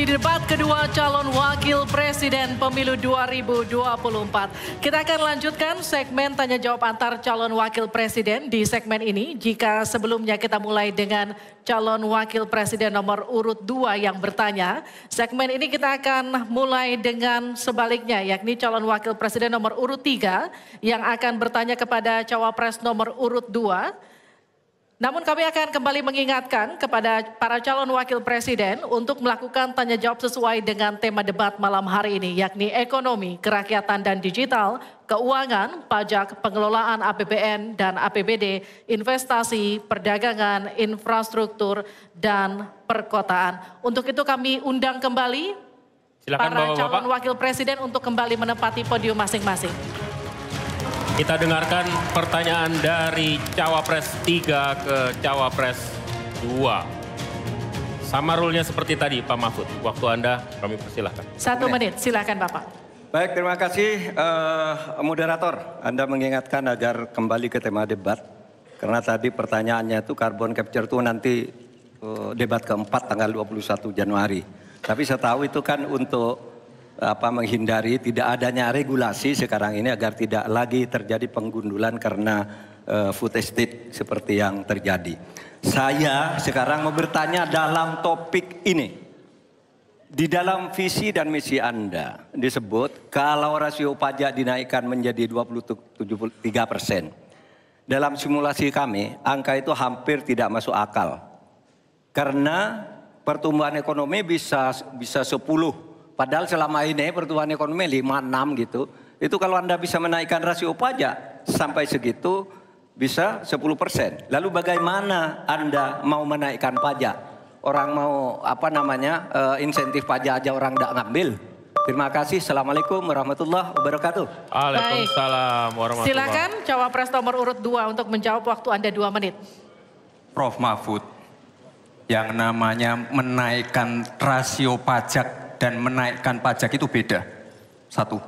di debat kedua calon wakil presiden pemilu 2024. Kita akan lanjutkan segmen tanya jawab antar calon wakil presiden di segmen ini. Jika sebelumnya kita mulai dengan calon wakil presiden nomor urut 2 yang bertanya, segmen ini kita akan mulai dengan sebaliknya, yakni calon wakil presiden nomor urut 3 yang akan bertanya kepada cawapres nomor urut 2. Namun kami akan kembali mengingatkan kepada para calon wakil presiden untuk melakukan tanya jawab sesuai dengan tema debat malam hari ini, yakni ekonomi, kerakyatan dan digital, keuangan, pajak, pengelolaan APBN dan APBD, investasi, perdagangan, infrastruktur, dan perkotaan. Untuk itu kami undang kembali para calon wakil presiden untuk kembali menempati podium masing-masing. Kita dengarkan pertanyaan dari Cawapres 3 ke Cawapres 2. Sama rule-nya seperti tadi Pak Mahfud. Waktu Anda kami persilahkan. 1 menit, silakan Bapak. Baik, terima kasih moderator. Anda mengingatkan agar kembali ke tema debat. Karena tadi pertanyaannya itu carbon capture itu nanti debat keempat tanggal 21 Januari. Tapi saya tahu itu kan untuk menghindari tidak adanya regulasi sekarang ini agar tidak lagi terjadi penggundulan karena food estate seperti yang terjadi. Saya sekarang mau bertanya dalam topik ini. Di dalam visi dan misi Anda disebut kalau rasio pajak dinaikkan menjadi 23%. Dalam simulasi kami, angka itu hampir tidak masuk akal. Karena pertumbuhan ekonomi bisa 10. Padahal selama ini pertumbuhan ekonomi 5-6 gitu. Itu kalau Anda bisa menaikkan rasio pajak sampai segitu bisa 10%. Lalu bagaimana Anda mau menaikkan pajak? Orang mau insentif pajak aja orang tidak ngambil. Terima kasih. Assalamualaikum warahmatullahi wabarakatuh. Waalaikumsalam warahmatullahi wabarakatuh. Silakan cawapres nomor urut 2 untuk menjawab, waktu Anda 2 menit. Prof Mahfud, yang namanya menaikkan rasio pajak dan menaikkan pajak itu beda. 1.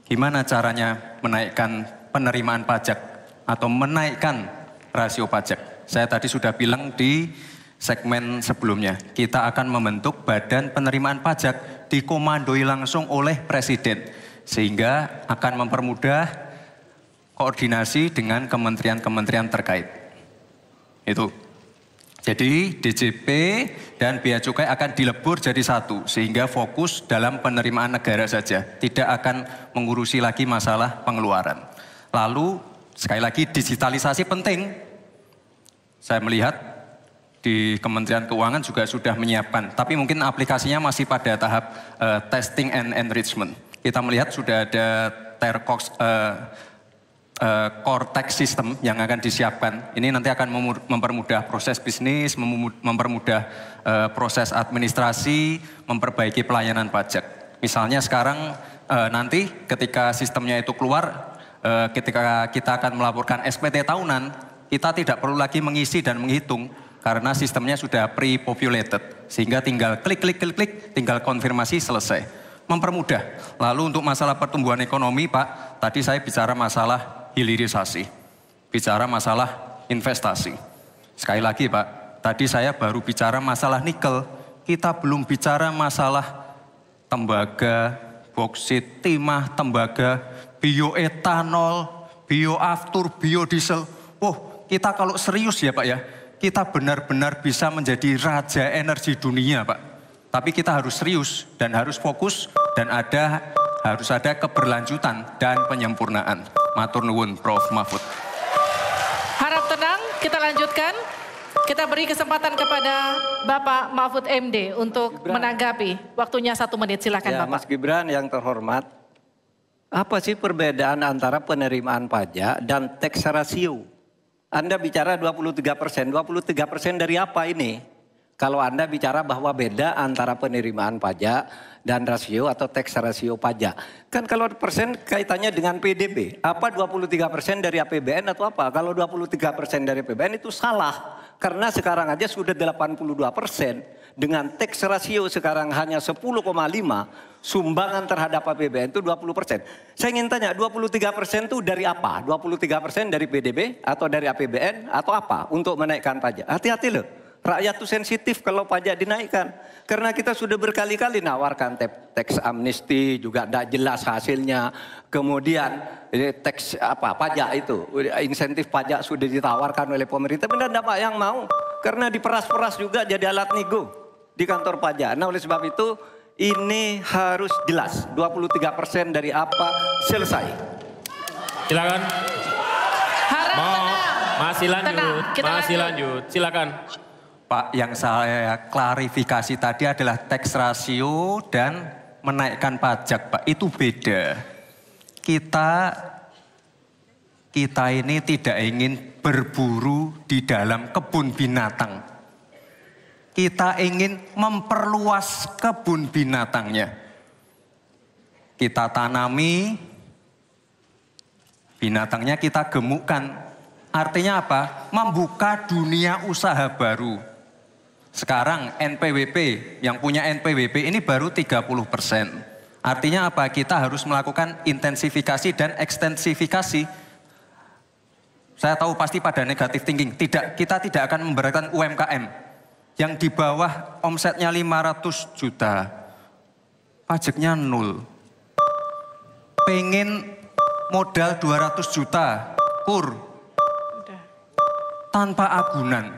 Gimana caranya menaikkan penerimaan pajak atau menaikkan rasio pajak? Saya tadi sudah bilang di segmen sebelumnya, kita akan membentuk badan penerimaan pajak dikomandoi langsung oleh Presiden. Sehingga akan mempermudah koordinasi dengan kementerian-kementerian terkait. Itu. Jadi DJP dan Bea Cukai akan dilebur jadi satu sehingga fokus dalam penerimaan negara saja, tidak akan mengurusi lagi masalah pengeluaran. Lalu sekali lagi digitalisasi penting. Saya melihat di Kementerian Keuangan juga sudah menyiapkan, tapi mungkin aplikasinya masih pada tahap testing and enrichment. Kita melihat sudah ada core tax system yang akan disiapkan. Ini nanti akan mempermudah proses bisnis, mempermudah proses administrasi, memperbaiki pelayanan pajak. Misalnya sekarang nanti ketika sistemnya itu keluar, ketika kita akan melaporkan SPT tahunan, kita tidak perlu lagi mengisi dan menghitung karena sistemnya sudah pre-populated. Sehingga tinggal klik, tinggal konfirmasi, selesai. Mempermudah. Lalu untuk masalah pertumbuhan ekonomi, Pak, tadi saya bicara masalah hilirisasi, bicara masalah investasi. Sekali lagi Pak, tadi saya baru bicara masalah nikel, kita belum bicara masalah tembaga, boksit, timah, tembaga, bioetanol, bioaftur, biodiesel. Oh, kita kalau serius ya Pak ya, kita benar-benar bisa menjadi raja energi dunia Pak. Tapi kita harus serius dan harus fokus dan harus ada keberlanjutan dan penyempurnaan. Matur nuwun Prof Mahfud. Harap tenang, kita lanjutkan. Kita beri kesempatan kepada Bapak Mahfud MD untuk menanggapi. Waktunya 1 menit, silakan ya, Bapak. Mas Gibran yang terhormat, apa sih perbedaan antara penerimaan pajak dan tax ratio? Anda bicara 23%, 23% dari apa ini? Kalau Anda bicara bahwa beda antara penerimaan pajak dan rasio atau tax rasio pajak. Kan kalau persen kaitannya dengan PDB. Apa 23% dari APBN atau apa? Kalau 23% dari APBN itu salah. Karena sekarang aja sudah 82%. Dengan tax rasio sekarang hanya 10,5. Sumbangan terhadap APBN itu 20%. Saya ingin tanya 23% itu dari apa? 23% dari PDB atau dari APBN atau apa untuk menaikkan pajak? Hati-hati loh. Rakyat tuh sensitif kalau pajak dinaikkan. Karena kita sudah berkali-kali nawarkan teks amnesti juga tidak jelas hasilnya. Kemudian teks pajak itu, insentif pajak sudah ditawarkan oleh pemerintah. Benar tidak Pak yang mau? Karena diperas-peras juga jadi alat nego di kantor pajak. Nah oleh sebab itu ini harus jelas. 23% dari apa selesai. Silakan. Masih lanjut, Tenang, masih lanjut. Silakan. Pak, yang saya klarifikasi tadi adalah tax ratio dan menaikkan pajak, Pak. Itu beda. Kita ini tidak ingin berburu di dalam kebun binatang. Kita ingin memperluas kebun binatangnya. Kita tanami, binatangnya kita gemukkan. Artinya apa? Membuka dunia usaha baru. Sekarang NPWP, yang punya NPWP ini baru 30%. Artinya apa? Kita harus melakukan intensifikasi dan ekstensifikasi. Saya tahu pasti pada negatif thinking. Kita tidak akan memberatkan UMKM. Yang di bawah omsetnya 500 juta. Pajaknya 0. Pengen modal 200 juta. Tanpa agunan.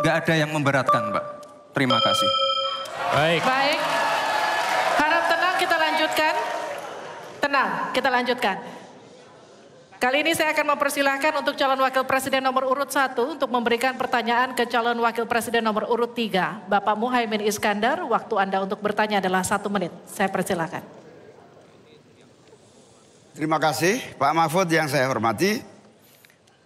Nggak ada yang memberatkan, Pak. Terima kasih. Baik. Baik. Harap tenang, kita lanjutkan. Tenang, kita lanjutkan. Kali ini saya akan mempersilahkan untuk calon wakil presiden nomor urut 1 untuk memberikan pertanyaan ke calon wakil presiden nomor urut 3. Bapak Muhaimin Iskandar, waktu Anda untuk bertanya adalah 1 menit. Saya persilakan. Terima kasih Pak Mahfud yang saya hormati.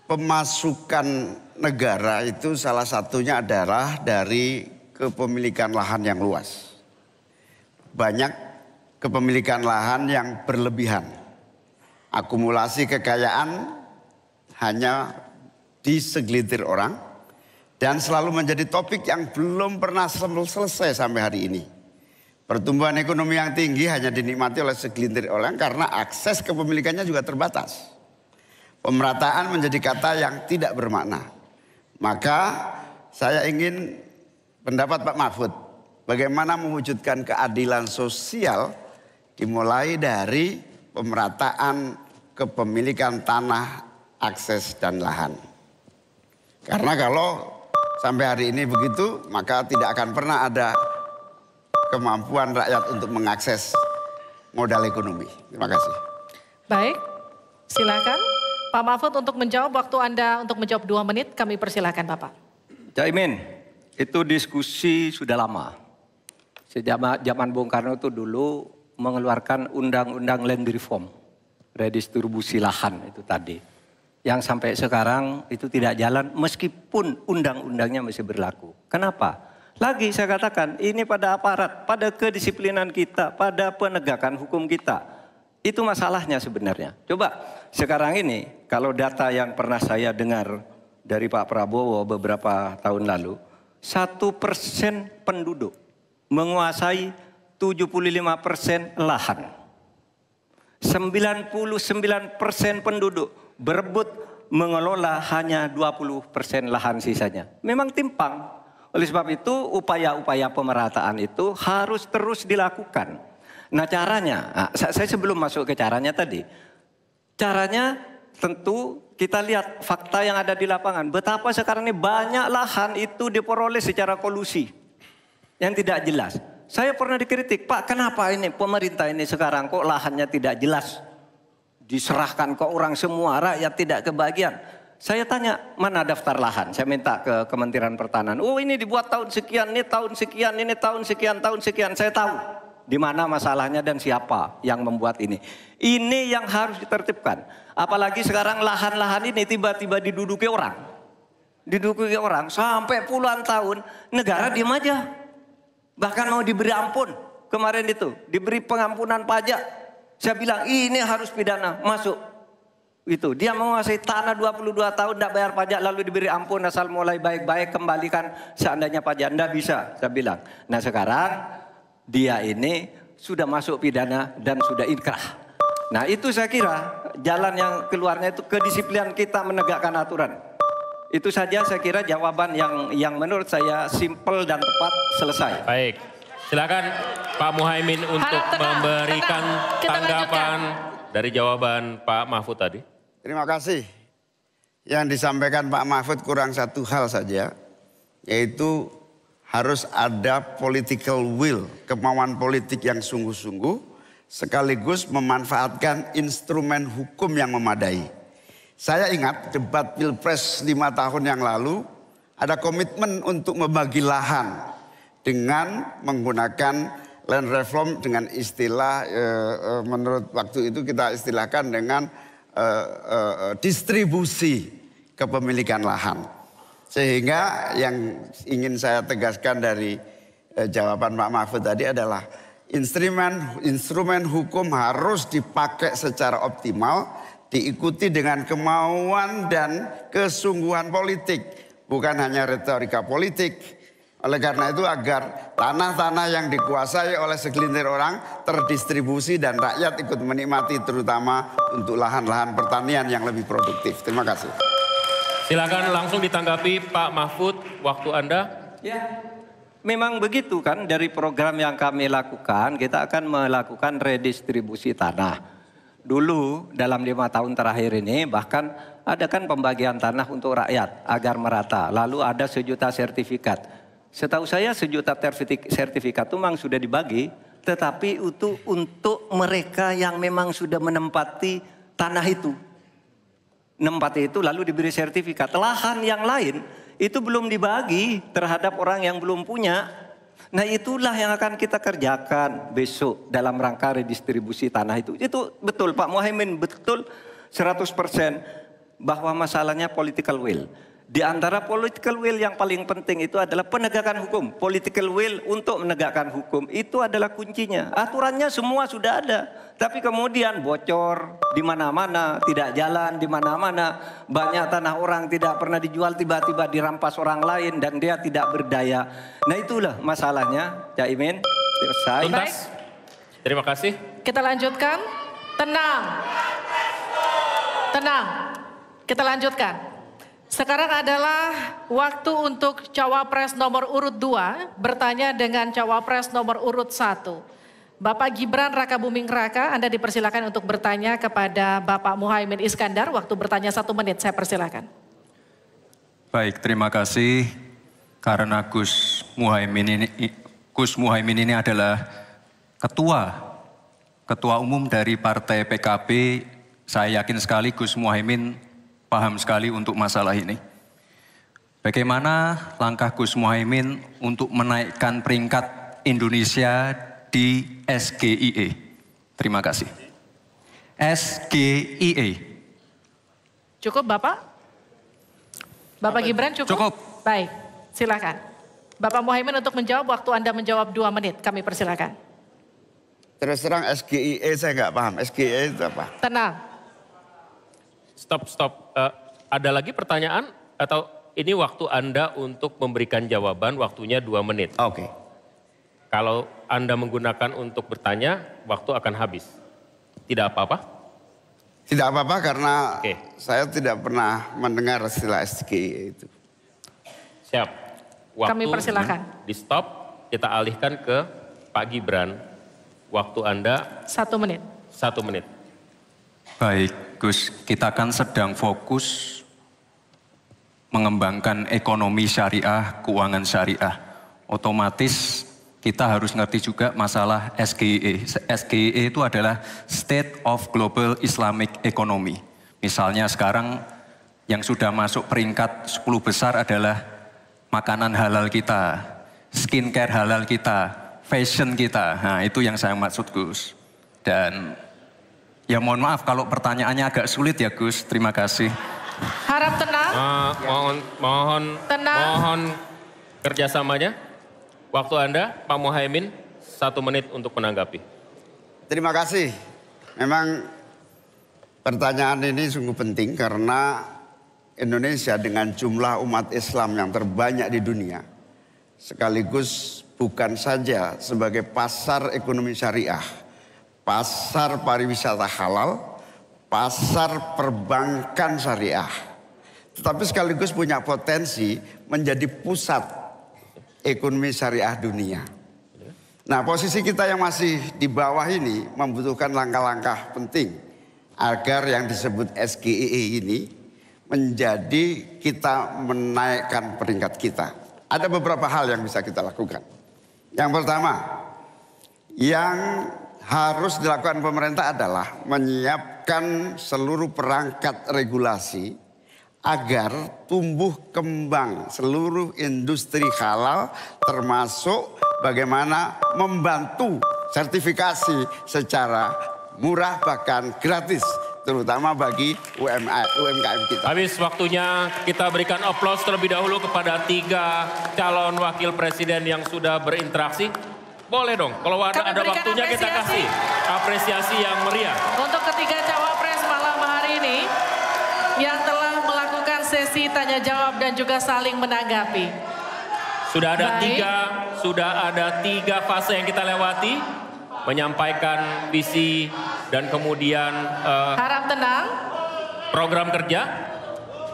Pemasukan negara itu salah satunya adalah dari kepemilikan lahan yang luas. Banyak kepemilikan lahan yang berlebihan. Akumulasi kekayaan hanya di segelintir orang dan selalu menjadi topik yang belum pernah selesai sampai hari ini. Pertumbuhan ekonomi yang tinggi hanya dinikmati oleh segelintir orang karena akses kepemilikannya juga terbatas. Pemerataan menjadi kata yang tidak bermakna. Maka saya ingin pendapat Pak Mahfud, bagaimana mewujudkan keadilan sosial dimulai dari pemerataan kepemilikan tanah, akses dan lahan. Karena kalau sampai hari ini begitu, maka tidak akan pernah ada kemampuan rakyat untuk mengakses modal ekonomi. Terima kasih. Baik, silakan. Pak Mahfud untuk menjawab, waktu Anda untuk menjawab 2 menit, kami persilakan Bapak. Caimin, itu diskusi sudah lama. Sejak zaman Bung Karno itu dulu mengeluarkan undang-undang land reform, redistribusi lahan itu tadi. Yang sampai sekarang itu tidak jalan meskipun undang-undangnya masih berlaku. Kenapa? Lagi saya katakan ini pada aparat, pada kedisiplinan kita, pada penegakan hukum kita. Itu masalahnya sebenarnya. Coba sekarang ini kalau data yang pernah saya dengar dari Pak Prabowo beberapa tahun lalu, 1% penduduk menguasai 75% lahan. 99% penduduk berebut mengelola hanya 20% lahan sisanya. Memang timpang. Oleh sebab itu upaya-upaya pemerataan itu harus terus dilakukan. Nah caranya, saya sebelum masuk ke caranya tadi. Caranya tentu kita lihat fakta yang ada di lapangan. Betapa sekarang ini banyak lahan itu diperoleh secara kolusi. Yang tidak jelas. Saya pernah dikritik, Pak kenapa ini pemerintah ini sekarang kok lahannya tidak jelas. Diserahkan ke orang semua, rakyat tidak kebagian. Saya tanya, mana daftar lahan? Saya minta ke Kementerian Pertanian. Oh ini dibuat tahun sekian, ini tahun sekian, ini tahun sekian, tahun sekian. Saya tahu di mana masalahnya dan siapa yang membuat ini. Ini yang harus ditertibkan. Apalagi sekarang lahan-lahan ini tiba-tiba diduduki orang. Diduduki orang sampai puluhan tahun negara diam aja. Bahkan mau diberi ampun. Kemarin itu diberi pengampunan pajak. Saya bilang ini harus pidana masuk. Itu dia menguasai tanah 22 tahun tidak bayar pajak lalu diberi ampun asal mulai baik-baik kembalikan seandainya pajak. Tidak bisa saya bilang. Nah sekarang dia ini sudah masuk pidana dan sudah inkrah. Nah itu saya kira jalan yang keluarnya itu kedisiplinan kita menegakkan aturan. Itu saja saya kira jawaban yang menurut saya simpel dan tepat, selesai. Baik, silakan Pak Muhaimin untuk memberikan tanggapan dari jawaban Pak Mahfud tadi. Terima kasih. Yang disampaikan Pak Mahfud kurang satu hal saja, yaitu harus ada political will, kemauan politik yang sungguh-sungguh, sekaligus memanfaatkan instrumen hukum yang memadai. Saya ingat debat Pilpres 5 tahun yang lalu, ada komitmen untuk membagi lahan dengan menggunakan land reform dengan istilah, menurut waktu itu kita istilahkan dengan distribusi kepemilikan lahan. Sehingga yang ingin saya tegaskan dari jawaban Pak Mahfud tadi adalah instrumen hukum harus dipakai secara optimal, diikuti dengan kemauan dan kesungguhan politik, bukan hanya retorika politik. Oleh karena itu agar tanah-tanah yang dikuasai oleh segelintir orang terdistribusi dan rakyat ikut menikmati, terutama untuk lahan-lahan pertanian yang lebih produktif. Terima kasih. Silakan langsung ditanggapi Pak Mahfud, waktu Anda. Ya, memang begitu kan, dari program yang kami lakukan, kita akan melakukan redistribusi tanah. Dulu dalam 5 tahun terakhir ini bahkan ada kan pembagian tanah untuk rakyat agar merata. Lalu ada 1 juta sertifikat. Setahu saya 1 juta sertifikat itu memang sudah dibagi. Tetapi itu untuk mereka yang memang sudah menempati tanah itu. Menempati itu lalu diberi sertifikat. Lahan yang lain itu belum dibagi terhadap orang yang belum punya. Nah itulah yang akan kita kerjakan besok dalam rangka redistribusi tanah itu. Itu betul Pak Muhaimin, betul 100% bahwa masalahnya political will. Di antara political will yang paling penting itu adalah penegakan hukum. Political will untuk menegakkan hukum itu adalah kuncinya. Aturannya semua sudah ada. Tapi kemudian bocor di mana-mana, tidak jalan di mana-mana. Banyak tanah orang tidak pernah dijual, tiba-tiba dirampas orang lain dan dia tidak berdaya. Nah itulah masalahnya, Cak Imin. Selesai. Tuntas. Terima kasih. Kita lanjutkan. Tenang. Tenang. Kita lanjutkan. Sekarang adalah waktu untuk cawapres nomor urut 2 bertanya dengan cawapres nomor urut 1. Bapak Gibran Rakabuming Raka, Anda dipersilakan untuk bertanya kepada Bapak Muhaimin Iskandar. Waktu bertanya 1 menit, saya persilakan. Baik, terima kasih. Karena Gus Muhaimin ini adalah ketua umum dari Partai PKB. Saya yakin sekali Gus Muhaimin paham sekali untuk masalah ini. Bagaimana langkah Gus Muhaimin untuk menaikkan peringkat Indonesia di SGIE? Terima kasih. SGIE. Cukup Bapak? Bapak Gibran cukup? Cukup. Baik, silakan. Bapak Muhaimin untuk menjawab, waktu Anda menjawab 2 menit, kami persilakan. Terus terang SGIE saya nggak paham. SGIE itu apa? Tenang. Stop. Ada lagi pertanyaan atau ini waktu Anda untuk memberikan jawaban, waktunya 2 menit. Oke. Kalau Anda menggunakan untuk bertanya, waktu akan habis. Tidak apa-apa? Tidak apa-apa karena saya tidak pernah mendengar istilah SGIE itu. Siap. Waktu Kami persilakan. Di stop, kita alihkan ke Pak Gibran. Waktu Anda 1 menit. 1 menit. Baik, Gus, kita kan sedang fokus mengembangkan ekonomi syariah, keuangan syariah. Otomatis kita harus ngerti juga masalah SGIE. SGIE itu adalah State of Global Islamic Economy. Misalnya sekarang yang sudah masuk peringkat 10 besar adalah makanan halal kita, skincare halal kita, fashion kita. Nah itu yang saya maksud Gus. Dan ya mohon maaf kalau pertanyaannya agak sulit ya Gus, terima kasih. Harap tenang. Mohon kerjasamanya. Waktu Anda, Pak Muhaimin, 1 menit untuk menanggapi. Terima kasih. Memang pertanyaan ini sungguh penting karena Indonesia dengan jumlah umat Islam yang terbanyak di dunia, sekaligus bukan saja sebagai pasar ekonomi syariah, pasar pariwisata halal, pasar perbankan syariah, tetapi sekaligus punya potensi menjadi pusat ekonomi syariah dunia. Nah, posisi kita yang masih di bawah ini membutuhkan langkah-langkah penting agar yang disebut SGEE ini menjadi kita menaikkan peringkat kita. Ada beberapa hal yang bisa kita lakukan. Yang pertama, yang harus dilakukan pemerintah adalah menyiapkan seluruh perangkat regulasi agar tumbuh kembang seluruh industri halal, termasuk bagaimana membantu sertifikasi secara murah bahkan gratis, terutama bagi UMKM kita. Habis waktunya, kita berikan aplaus terlebih dahulu kepada 3 calon wakil presiden yang sudah berinteraksi. Boleh dong, kalau ada waktunya kita kasih apresiasi yang meriah. Untuk ketiga cawapres malam hari ini yang telah melakukan sesi tanya jawab dan juga saling menanggapi. Sudah ada tiga fase yang kita lewati, menyampaikan visi dan kemudian harap tenang, program kerja,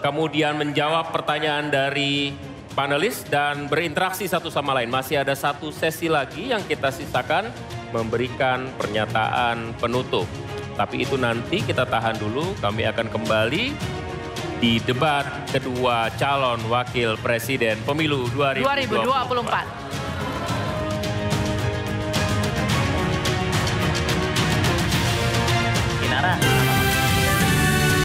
kemudian menjawab pertanyaan dari panelis dan berinteraksi satu sama lain. Masih ada satu sesi lagi yang kita sisakan, memberikan pernyataan penutup. Tapi itu nanti kita tahan dulu, kami akan kembali di debat kedua calon wakil presiden pemilu 2024. Kinara.